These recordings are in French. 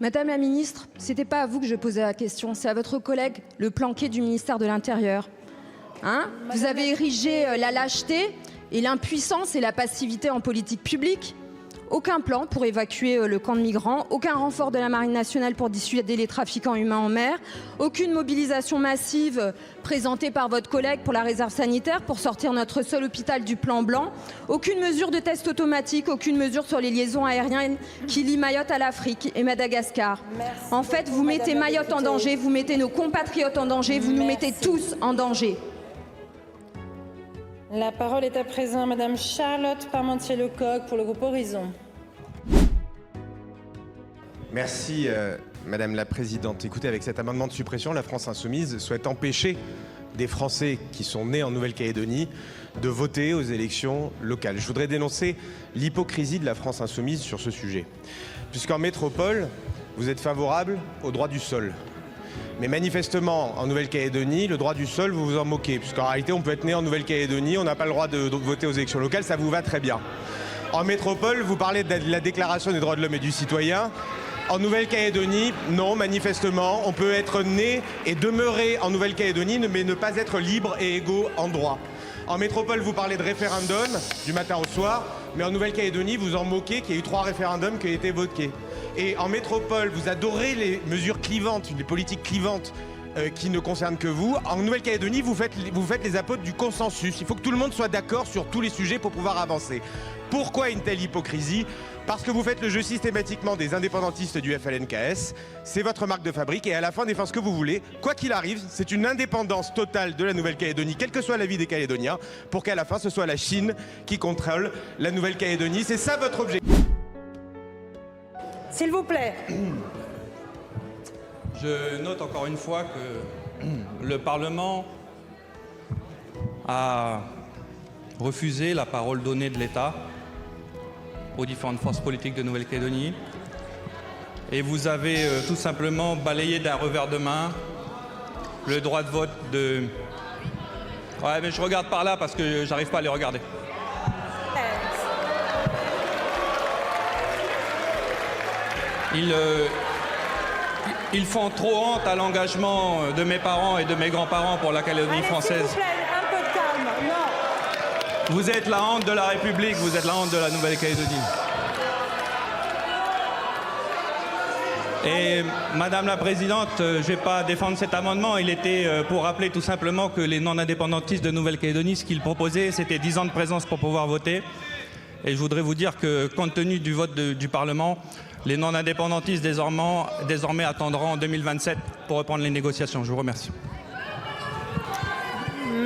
Madame la ministre, ce n'était pas à vous que je posais la question, c'est à votre collègue, le planqué du ministère de l'Intérieur. Vous avez érigé la lâcheté et l'impuissance et la passivité en politique publique. Aucun plan pour évacuer le camp de migrants, aucun renfort de la Marine nationale pour dissuader les trafiquants humains en mer, aucune mobilisation massive présentée par votre collègue pour la réserve sanitaire pour sortir notre seul hôpital du plan blanc, aucune mesure de test automatique, aucune mesure sur les liaisons aériennes qui lient Mayotte à l'Afrique et Madagascar. En fait, vous mettez Mayotte en danger, vous mettez nos compatriotes en danger, vous nous mettez tous en danger. La parole est à présent à Madame Charlotte Parmentier-Lecocq pour le groupe Horizon. Merci Madame la Présidente. Écoutez, avec cet amendement de suppression, la France Insoumise souhaite empêcher des Français qui sont nés en Nouvelle-Calédonie de voter aux élections locales. Je voudrais dénoncer l'hypocrisie de la France Insoumise sur ce sujet. Puisqu'en métropole, vous êtes favorable au droit du sol. Mais manifestement, en Nouvelle-Calédonie, le droit du sol, vous vous en moquez. Puisqu'en réalité, on peut être né en Nouvelle-Calédonie, on n'a pas le droit de voter aux élections locales, ça vous va très bien. En métropole, vous parlez de la Déclaration des droits de l'homme et du citoyen. En Nouvelle-Calédonie, non, manifestement, on peut être né et demeurer en Nouvelle-Calédonie, mais ne pas être libre et égaux en droit. En métropole, vous parlez de référendum du matin au soir, mais en Nouvelle-Calédonie, vous en moquez qu'il y a eu 3 référendums qui ont été votés. Et en métropole, vous adorez les mesures clivantes, les politiques clivantes qui ne concernent que vous. En Nouvelle-Calédonie, vous faites les apôtres du consensus. Il faut que tout le monde soit d'accord sur tous les sujets pour pouvoir avancer. Pourquoi une telle hypocrisie ? Parce que vous faites le jeu systématiquement des indépendantistes du FLNKS. C'est votre marque de fabrique et à la fin, défend ce que vous voulez. Quoi qu'il arrive, c'est une indépendance totale de la Nouvelle-Calédonie, quel que soit l'avis des Calédoniens, pour qu'à la fin, ce soit la Chine qui contrôle la Nouvelle-Calédonie. C'est ça votre objectif. S'il vous plaît. Je note encore une fois que le Parlement a refusé la parole donnée de l'État aux différentes forces politiques de Nouvelle-Calédonie. Et vous avez tout simplement balayé d'un revers de main le droit de vote de... Ouais, mais je regarde par là parce que j'arrive pas à les regarder. Ils font trop honte à l'engagement de mes parents et de mes grands-parents pour la Calédonie française. S'il vous plaît, un peu de calme. Non. Vous êtes la honte de la République, vous êtes la honte de la Nouvelle-Calédonie. Et Madame la Présidente, je ne vais pas défendre cet amendement. Il était pour rappeler tout simplement que les non-indépendantistes de Nouvelle-Calédonie, ce qu'ils proposaient, c'était 10 ans de présence pour pouvoir voter. Et je voudrais vous dire que, compte tenu du vote du Parlement, les non-indépendantistes désormais attendront en 2027 pour reprendre les négociations. Je vous remercie.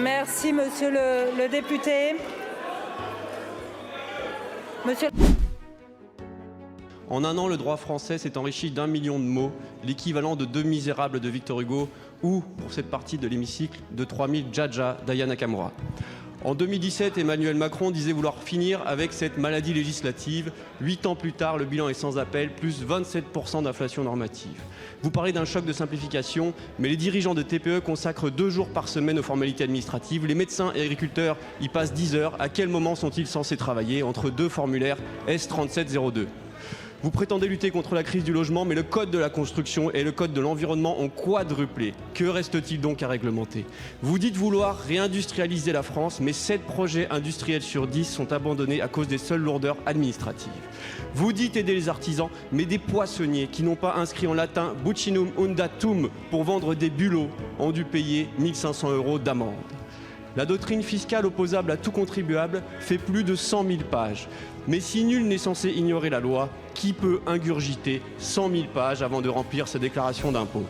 Merci, monsieur le député. Monsieur... En un an, le droit français s'est enrichi d'1 million de mots, l'équivalent de 2 Misérables de Victor Hugo ou, pour cette partie de l'hémicycle, de 3000 Jaja d'Aya Nakamura. En 2017, Emmanuel Macron disait vouloir finir avec cette maladie législative. 8 ans plus tard, le bilan est sans appel, plus 27% d'inflation normative. Vous parlez d'un choc de simplification, mais les dirigeants de TPE consacrent 2 jours par semaine aux formalités administratives. Les médecins et agriculteurs y passent 10 heures. À quel moment sont-ils censés travailler entre 2 formulaires S3702 ? Vous prétendez lutter contre la crise du logement, mais le code de la construction et le code de l'environnement ont quadruplé. Que reste-t-il donc à réglementer ? Vous dites vouloir réindustrialiser la France, mais 7 projets industriels sur 10 sont abandonnés à cause des seules lourdeurs administratives. Vous dites aider les artisans, mais des poissonniers qui n'ont pas inscrit en latin Buccinum undatum pour vendre des bulots ont dû payer 1 500 € d'amende. La doctrine fiscale opposable à tout contribuable fait plus de 100 000 pages. Mais si nul n'est censé ignorer la loi, qui peut ingurgiter 100 000 pages avant de remplir sa déclaration d'impôt ?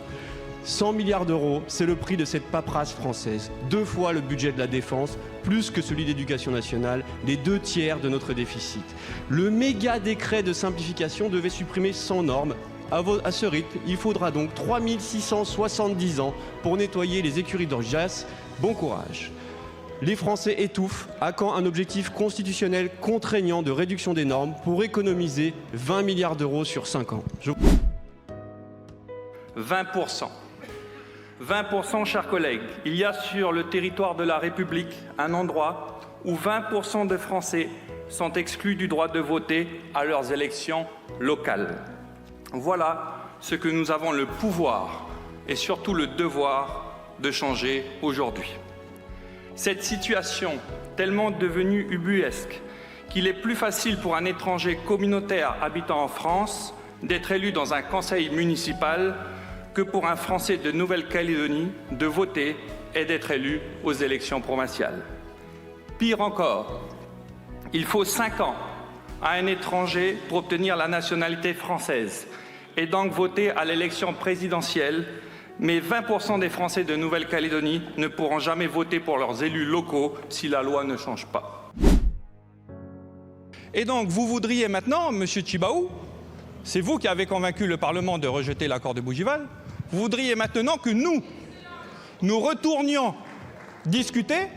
100 milliards d'euros, c'est le prix de cette paperasse française. 2 fois le budget de la défense, plus que celui d'éducation nationale, les 2 tiers de notre déficit. Le méga décret de simplification devait supprimer 100 normes. À ce rythme, il faudra donc 3670 ans pour nettoyer les écuries d'Orgias. Bon courage. Les Français étouffent. À quand un objectif constitutionnel contraignant de réduction des normes pour économiser 20 milliards d'euros sur 5 ans 20%. 20%, chers collègues. Il y a sur le territoire de la République un endroit où 20% de Français sont exclus du droit de voter à leurs élections locales. Voilà ce que nous avons le pouvoir et surtout le devoir de changer aujourd'hui. Cette situation, tellement devenue ubuesque, qu'il est plus facile pour un étranger communautaire habitant en France d'être élu dans un conseil municipal que pour un Français de Nouvelle-Calédonie de voter et d'être élu aux élections provinciales. Pire encore, il faut 5 ans à un étranger pour obtenir la nationalité française et donc voter à l'élection présidentielle, mais 20% des Français de Nouvelle-Calédonie ne pourront jamais voter pour leurs élus locaux si la loi ne change pas. Et donc, vous voudriez maintenant, M. Tjibaou, c'est vous qui avez convaincu le Parlement de rejeter l'accord de Bougival, vous voudriez maintenant que nous retournions discuter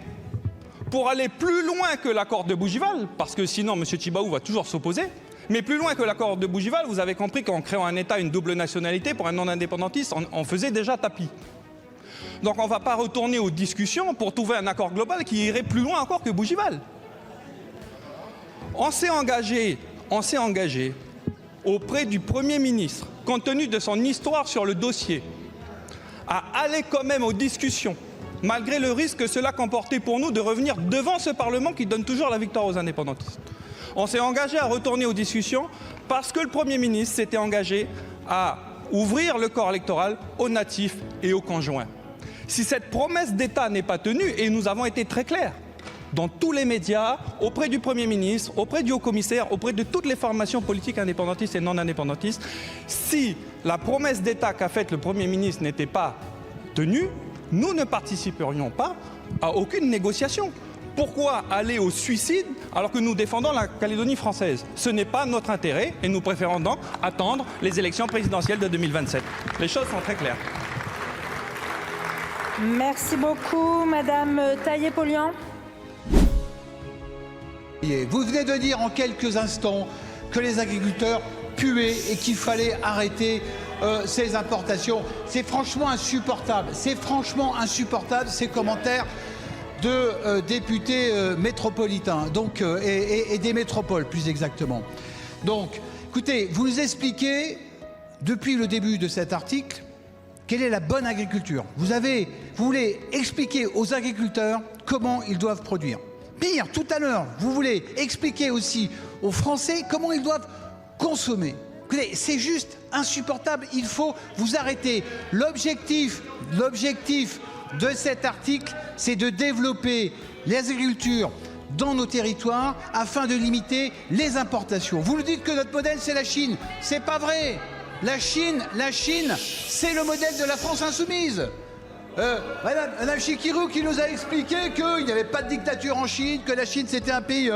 pour aller plus loin que l'accord de Bougival, parce que sinon M. Tjibaou va toujours s'opposer, mais plus loin que l'accord de Bougival, vous avez compris qu'en créant un État, une double nationalité, pour un non-indépendantiste, on faisait déjà tapis. Donc on ne va pas retourner aux discussions pour trouver un accord global qui irait plus loin encore que Bougival. On s'est engagé auprès du Premier ministre, compte tenu de son histoire sur le dossier, à aller quand même aux discussions, malgré le risque que cela comportait pour nous de revenir devant ce Parlement qui donne toujours la victoire aux indépendantistes. On s'est engagé à retourner aux discussions parce que le Premier ministre s'était engagé à ouvrir le corps électoral aux natifs et aux conjoints. Si cette promesse d'État n'est pas tenue, et nous avons été très clairs, dans tous les médias, auprès du Premier ministre, auprès du Haut-Commissaire, auprès de toutes les formations politiques indépendantistes et non indépendantistes, si la promesse d'État qu'a faite le Premier ministre n'était pas tenue, nous ne participerions pas à aucune négociation. Pourquoi aller au suicide alors que nous défendons la Calédonie française? Ce n'est pas notre intérêt et nous préférons donc attendre les élections présidentielles de 2027. Les choses sont très claires. Merci beaucoup, Madame Taillé-Polian. Vous venez de dire en quelques instants que les agriculteurs puaient et qu'il fallait arrêter ces importations. C'est franchement insupportable. C'est franchement insupportable ces commentaires de députés métropolitains et des métropoles plus exactement. Donc, écoutez, vous nous expliquez depuis le début de cet article quelle est la bonne agriculture. Vous voulez expliquer aux agriculteurs comment ils doivent produire. Pire, tout à l'heure, vous voulez expliquer aussi aux Français comment ils doivent consommer. Écoutez, c'est juste insupportable. Il faut vous arrêter. L'objectif de cet article, c'est de développer les agricultures dans nos territoires afin de limiter les importations. Vous nous dites que notre modèle, c'est la Chine. C'est pas vrai. La Chine, c'est le modèle de la France insoumise. Madame Chikirou qui nous a expliqué qu'il n'y avait pas de dictature en Chine, que la Chine c'était un pays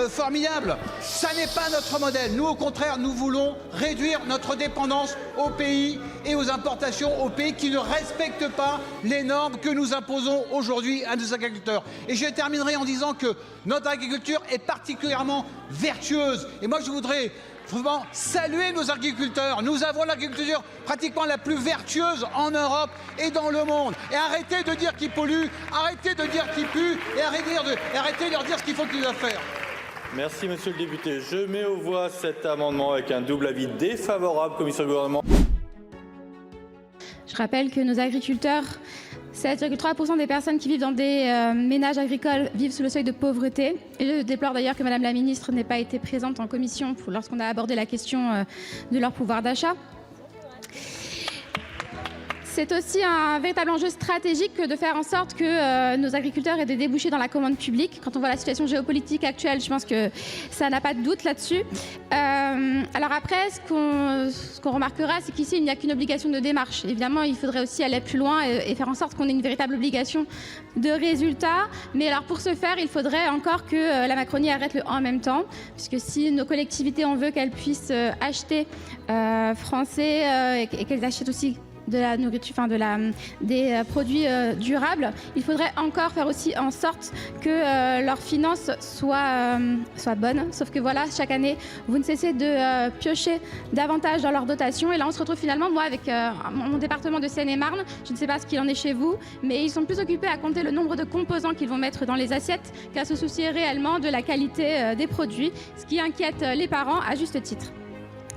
formidable. Ça n'est pas notre modèle. Nous, au contraire, nous voulons réduire notre dépendance aux pays et aux importations aux pays qui ne respectent pas les normes que nous imposons aujourd'hui à nos agriculteurs. Et je terminerai en disant que notre agriculture est particulièrement vertueuse. Et moi, je voudrais vraiment saluer nos agriculteurs. Nous avons l'agriculture pratiquement la plus vertueuse en Europe et dans le monde. Et arrêtez de dire qu'ils polluent, arrêtez de dire qu'ils puent et arrêtez de leur dire ce qu'il faut qu'ils doivent faire. Merci monsieur le député. Je mets aux voix cet amendement avec un double avis défavorable, commission du gouvernement. Je rappelle que nos agriculteurs, 7,3% des personnes qui vivent dans des ménages agricoles vivent sous le seuil de pauvreté. Et je déplore d'ailleurs que Madame la Ministre n'ait pas été présente en commission lorsqu'on a abordé la question de leur pouvoir d'achat. C'est aussi un véritable enjeu stratégique que de faire en sorte que nos agriculteurs aient des débouchés dans la commande publique. Quand on voit la situation géopolitique actuelle, je pense que ça n'a pas de doute là-dessus. Alors après, ce qu'on remarquera, c'est qu'ici, il n'y a qu'une obligation de démarche. Évidemment, il faudrait aussi aller plus loin et faire en sorte qu'on ait une véritable obligation de résultat. Mais alors pour ce faire, il faudrait encore que la Macronie arrête le en même temps. Puisque si nos collectivités, on veut qu'elles puissent acheter français et qu'elles achètent aussi de la nourriture, des produits durables, il faudrait encore faire aussi en sorte que leurs finances soient bonnes. Sauf que voilà, chaque année, vous ne cessez de piocher davantage dans leurs dotations. Et là, on se retrouve finalement, moi, avec mon département de Seine-et-Marne, je ne sais pas ce qu'il en est chez vous, mais ils sont plus occupés à compter le nombre de composants qu'ils vont mettre dans les assiettes qu'à se soucier réellement de la qualité des produits, ce qui inquiète les parents à juste titre.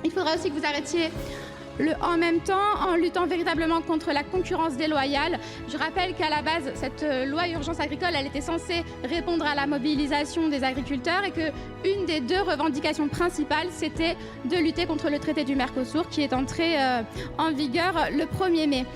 Il faudra aussi que vous arrêtiez le en même temps en luttant véritablement contre la concurrence déloyale. Je rappelle qu'à la base, cette loi urgence agricole, elle était censée répondre à la mobilisation des agriculteurs et qu'une des 2 revendications principales, c'était de lutter contre le traité du Mercosur qui est entré en vigueur le 1er mai.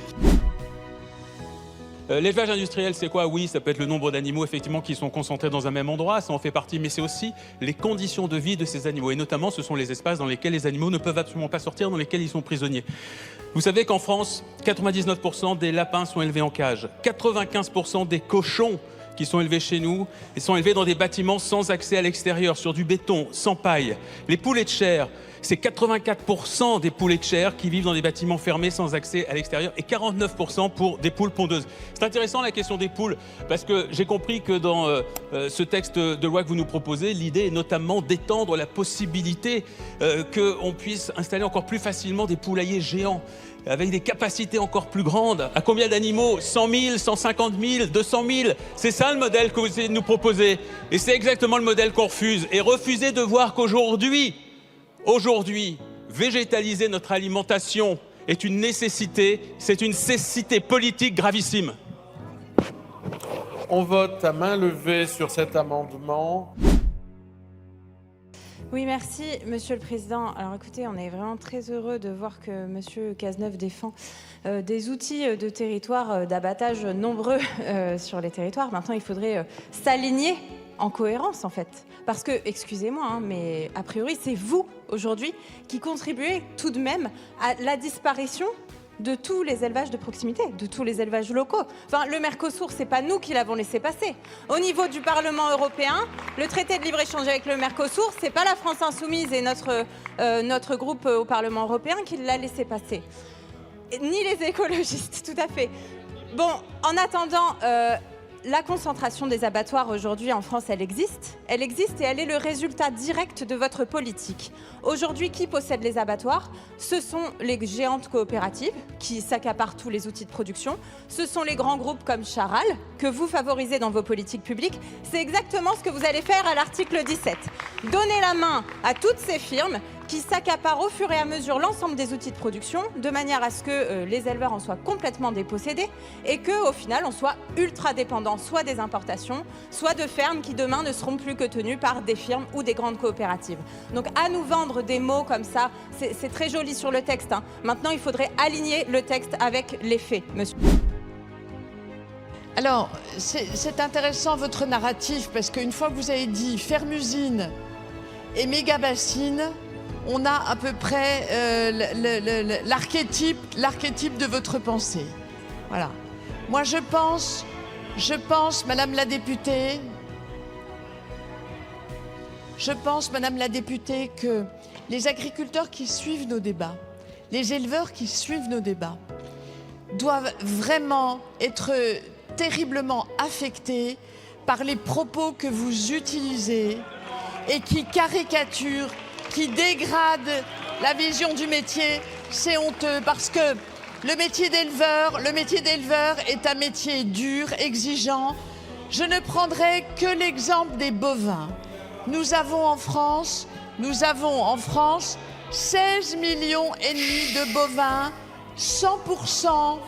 L'élevage industriel, c'est quoi? Oui, ça peut être le nombre d'animaux effectivement qui sont concentrés dans un même endroit, ça en fait partie, mais c'est aussi les conditions de vie de ces animaux. Et notamment, ce sont les espaces dans lesquels les animaux ne peuvent absolument pas sortir, dans lesquels ils sont prisonniers. Vous savez qu'en France, 99% des lapins sont élevés en cage. 95% des cochons qui sont élevés chez nous, ils sont élevés dans des bâtiments sans accès à l'extérieur, sur du béton, sans paille. Les poulets de chair, c'est 84% des poulets de chair qui vivent dans des bâtiments fermés sans accès à l'extérieur et 49% pour des poules pondeuses. C'est intéressant la question des poules parce que j'ai compris que dans ce texte de loi que vous nous proposez, l'idée est notamment d'étendre la possibilité qu'on puisse installer encore plus facilement des poulaillers géants avec des capacités encore plus grandes. À combien d'animaux? 100 000, 150 000, 200 000. C'est ça le modèle que vous essayez de nous proposer. Et c'est exactement le modèle qu'on refuse. Et refuser de voir qu'aujourd'hui, végétaliser notre alimentation est une nécessité, c'est une cécité politique gravissime. On vote à main levée sur cet amendement. Oui, merci, Monsieur le Président. Alors écoutez, on est vraiment très heureux de voir que Monsieur Cazeneuve défend des outils de territoire d'abattage nombreux sur les territoires. Maintenant, il faudrait s'aligner en cohérence, en fait. Parce que, excusez-moi, mais a priori, c'est vous, aujourd'hui, qui contribuez tout de même à la disparition de tous les élevages de proximité, de tous les élevages locaux. Enfin, le Mercosur, c'est pas nous qui l'avons laissé passer. Au niveau du Parlement européen, le traité de libre-échange avec le Mercosur, c'est pas la France insoumise et notre groupe au Parlement européen qui l'a laissé passer. Ni les écologistes, tout à fait. Bon, en attendant, la concentration des abattoirs aujourd'hui en France, elle existe et elle est le résultat direct de votre politique. Aujourd'hui, qui possède les abattoirs? Ce sont les géantes coopératives qui s'accaparent tous les outils de production. Ce sont les grands groupes comme Charal que vous favorisez dans vos politiques publiques. C'est exactement ce que vous allez faire à l'article 17. Donner la main à toutes ces firmes qui s'accaparent au fur et à mesure l'ensemble des outils de production, de manière à ce que les éleveurs en soient complètement dépossédés et qu'au final, on soit ultra dépendant soit des importations, soit de fermes qui demain ne seront plus que tenues par des firmes ou des grandes coopératives. Donc à nous vendre des mots comme ça, c'est très joli sur le texte. Hein. Maintenant, il faudrait aligner le texte avec les faits, monsieur. Alors, c'est intéressant votre narratif parce qu'une fois que vous avez dit ferme-usine et méga-bassine, on a à peu près l'archétype de votre pensée. Voilà. Moi, je pense, Madame la députée, que les agriculteurs qui suivent nos débats, les éleveurs qui suivent nos débats, doivent vraiment être terriblement affectés par les propos que vous utilisez et qui caricaturent, qui dégrade la vision du métier. C'est honteux parce que le métier d'éleveur est un métier dur, exigeant. Je ne prendrai que l'exemple des bovins. Nous avons en France 16,5 millions de bovins, 100%.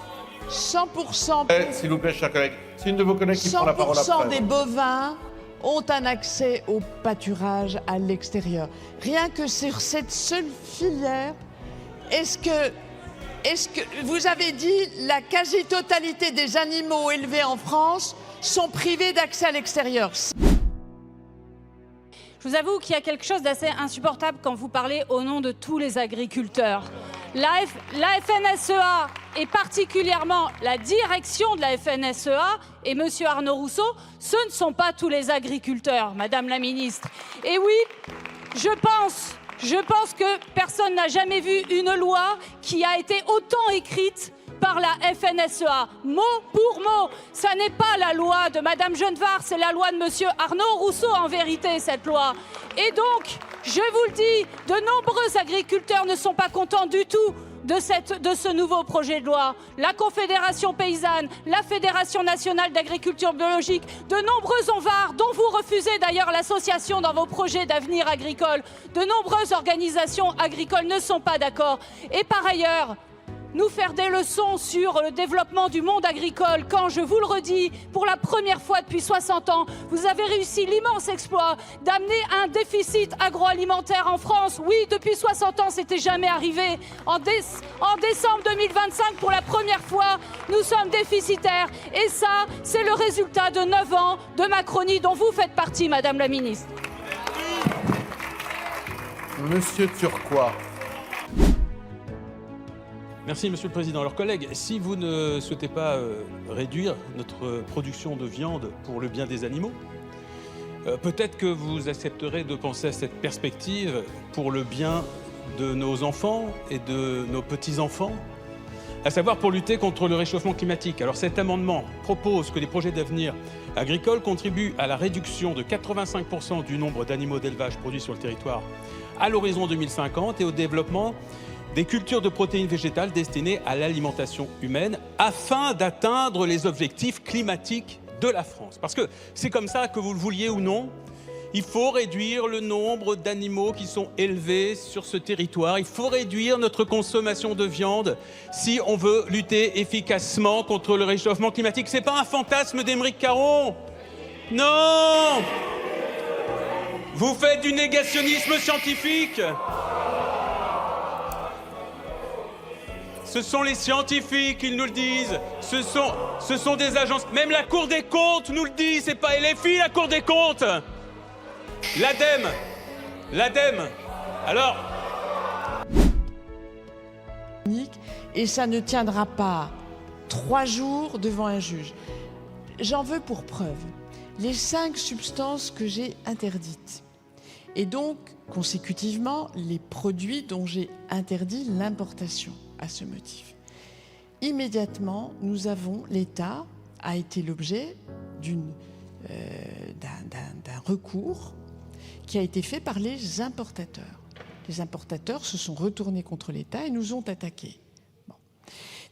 S'il vous plaît, chers collègues, c'est une de vos collègues qui prend la parole après. 100% des bovins ont un accès au pâturage à l'extérieur. Rien que sur cette seule filière, est-ce que vous avez dit la quasi-totalité des animaux élevés en France sont privés d'accès à l'extérieur? Je vous avoue qu'il y a quelque chose d'assez insupportable quand vous parlez au nom de tous les agriculteurs. La FNSEA et particulièrement la direction de la FNSEA et M. Arnaud Rousseau, ce ne sont pas tous les agriculteurs, Madame la Ministre. Et oui, je pense que personne n'a jamais vu une loi qui a été autant écrite par la FNSEA, mot pour mot. Ça n'est pas la loi de Madame Genevard, c'est la loi de Monsieur Arnaud Rousseau en vérité, cette loi. Et donc, je vous le dis, de nombreux agriculteurs ne sont pas contents du tout de ce nouveau projet de loi. La Confédération paysanne, la Fédération nationale d'agriculture biologique, de nombreux onvards, dont vous refusez d'ailleurs l'association dans vos projets d'avenir agricole, de nombreuses organisations agricoles ne sont pas d'accord. Et par ailleurs, nous faire des leçons sur le développement du monde agricole quand, je vous le redis, pour la première fois depuis 60 ans, vous avez réussi l'immense exploit d'amener un déficit agroalimentaire en France. Oui, depuis 60 ans, c'était jamais arrivé. En décembre 2025, pour la première fois, nous sommes déficitaires. Et ça, c'est le résultat de 9 ans de Macronie dont vous faites partie, Madame la Ministre. Monsieur Turquois. Merci, Monsieur le Président. Alors, collègues, si vous ne souhaitez pas réduire notre production de viande pour le bien des animaux, peut-être que vous accepterez de penser à cette perspective pour le bien de nos enfants et de nos petits-enfants, à savoir pour lutter contre le réchauffement climatique. Alors, cet amendement propose que les projets d'avenir agricole contribuent à la réduction de 85% du nombre d'animaux d'élevage produits sur le territoire à l'horizon 2050 et au développement des cultures de protéines végétales destinées à l'alimentation humaine afin d'atteindre les objectifs climatiques de la France. Parce que c'est comme ça, que vous le vouliez ou non, il faut réduire le nombre d'animaux qui sont élevés sur ce territoire. Il faut réduire notre consommation de viande si on veut lutter efficacement contre le réchauffement climatique. C'est pas un fantasme d'Aymeric Caron. Non! Vous faites du négationnisme scientifique. Ce sont les scientifiques qui nous le disent. Ce sont des agences. Même la Cour des comptes nous le dit. C'est pas LFI, la Cour des comptes. L'ADEME. Alors. Et ça ne tiendra pas 3 jours devant un juge. J'en veux pour preuve les 5 substances que j'ai interdites. Et donc, consécutivement, les produits dont j'ai interdit l'importation à ce motif. Immédiatement, l'État a été l'objet d'un recours qui a été fait par les importateurs. Les importateurs se sont retournés contre l'État et nous ont attaqués. Bon.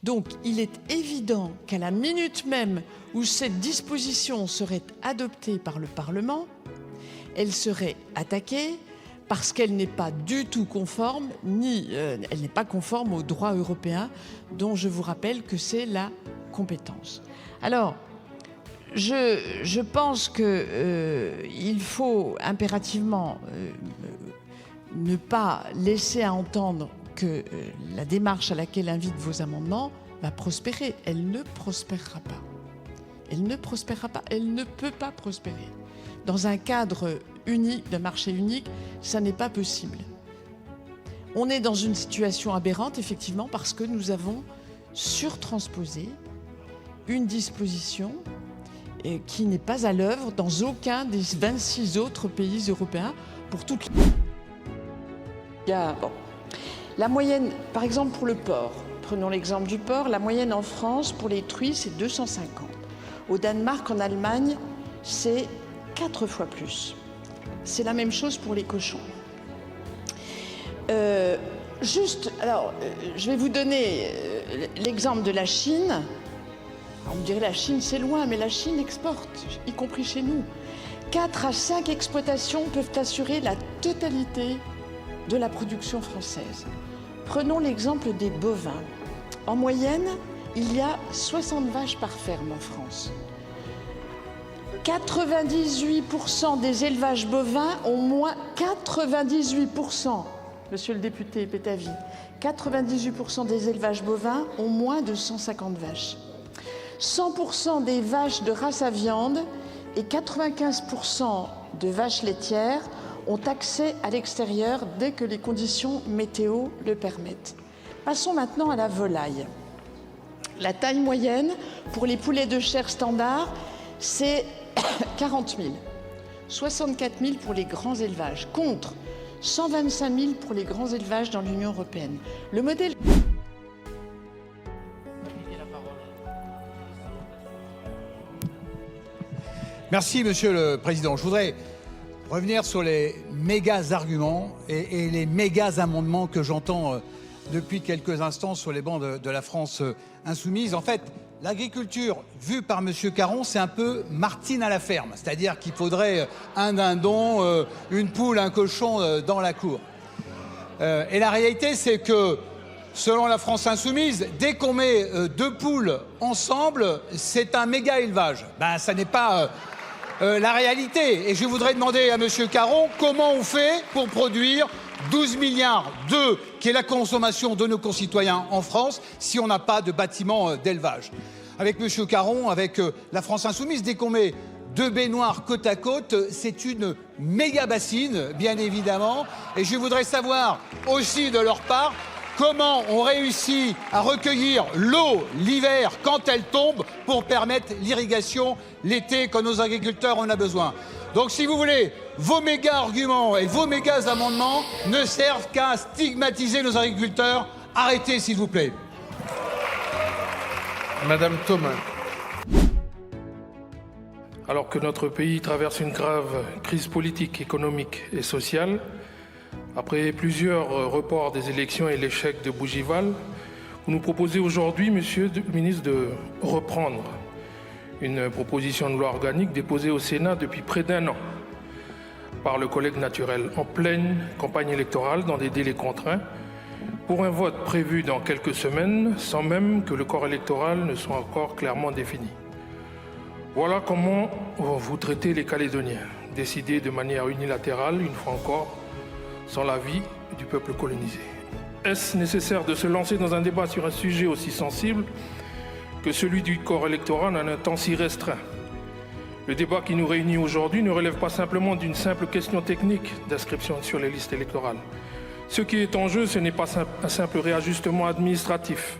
Donc, il est évident qu'à la minute même où cette disposition serait adoptée par le Parlement, elle serait attaquée parce qu'elle n'est pas du tout conforme, elle n'est pas conforme au droit européen, dont je vous rappelle que c'est la compétence. Alors, je pense qu'il faut impérativement ne pas laisser à entendre que la démarche à laquelle invitent vos amendements va prospérer. Elle ne prospérera pas. Elle ne prospérera pas. Elle ne peut pas prospérer. Dans un cadre unique, d'un marché unique, ça n'est pas possible. On est dans une situation aberrante, effectivement, parce que nous avons surtransposé une disposition qui n'est pas à l'œuvre dans aucun des 26 autres pays européens pour toutes les... La moyenne, par exemple pour le porc, prenons l'exemple du porc, la moyenne en France pour les truies, c'est 250. Au Danemark, en Allemagne, c'est 4 fois plus. C'est la même chose pour les cochons. Je vais vous donner l'exemple de la Chine. On me dirait la Chine, c'est loin, mais la Chine exporte, y compris chez nous. 4 à 5 exploitations peuvent assurer la totalité de la production française. Prenons l'exemple des bovins. En moyenne, il y a 60 vaches par ferme en France. 98% des élevages bovins ont moins 98%, monsieur le député Pétavy, 98% des élevages bovins ont moins de 150 vaches. 100% des vaches de race à viande et 95% de vaches laitières ont accès à l'extérieur dès que les conditions météo le permettent. Passons maintenant à la volaille. La taille moyenne pour les poulets de chair standard, c'est 40 000, 64 000 pour les grands élevages, contre 125 000 pour les grands élevages dans l'Union européenne. Le modèle... Merci, Monsieur le Président. Je voudrais revenir sur les méga arguments et les méga amendements que j'entends depuis quelques instants sur les bancs de la France insoumise. En fait, l'agriculture vue par M. Caron, c'est un peu Martine à la ferme. C'est-à-dire qu'il faudrait un dindon, une poule, un cochon dans la cour. Et la réalité, c'est que, selon la France insoumise, dès qu'on met 2 poules ensemble, c'est un méga élevage. Ben, ça n'est pas la réalité. Et je voudrais demander à M. Caron comment on fait pour produire 12 milliards d'œufs, qui est la consommation de nos concitoyens en France, si on n'a pas de bâtiment d'élevage. Avec M. Caron, avec la France insoumise, dès qu'on met 2 baignoires côte à côte, c'est une méga bassine, bien évidemment. Et je voudrais savoir aussi de leur part comment on réussit à recueillir l'eau l'hiver quand elle tombe pour permettre l'irrigation l'été quand nos agriculteurs en ont besoin. Donc si vous voulez, vos méga arguments et vos méga amendements ne servent qu'à stigmatiser nos agriculteurs. Arrêtez, s'il vous plaît. Madame Thomas. Alors que notre pays traverse une grave crise politique, économique et sociale, après plusieurs reports des élections et l'échec de Bougival, vous nous proposez aujourd'hui, Monsieur le ministre, de reprendre une proposition de loi organique déposée au Sénat depuis près d'1 an par le collègue naturel en pleine campagne électorale dans des délais contraints pour un vote prévu dans quelques semaines sans même que le corps électoral ne soit encore clairement défini. Voilà comment vous traitez les Calédoniens, décidés de manière unilatérale, une fois encore, sans l'avis du peuple colonisé. Est-ce nécessaire de se lancer dans un débat sur un sujet aussi sensible que celui du corps électoral en un temps si restreint? Le débat qui nous réunit aujourd'hui ne relève pas simplement d'une simple question technique d'inscription sur les listes électorales. Ce qui est en jeu, ce n'est pas un simple réajustement administratif,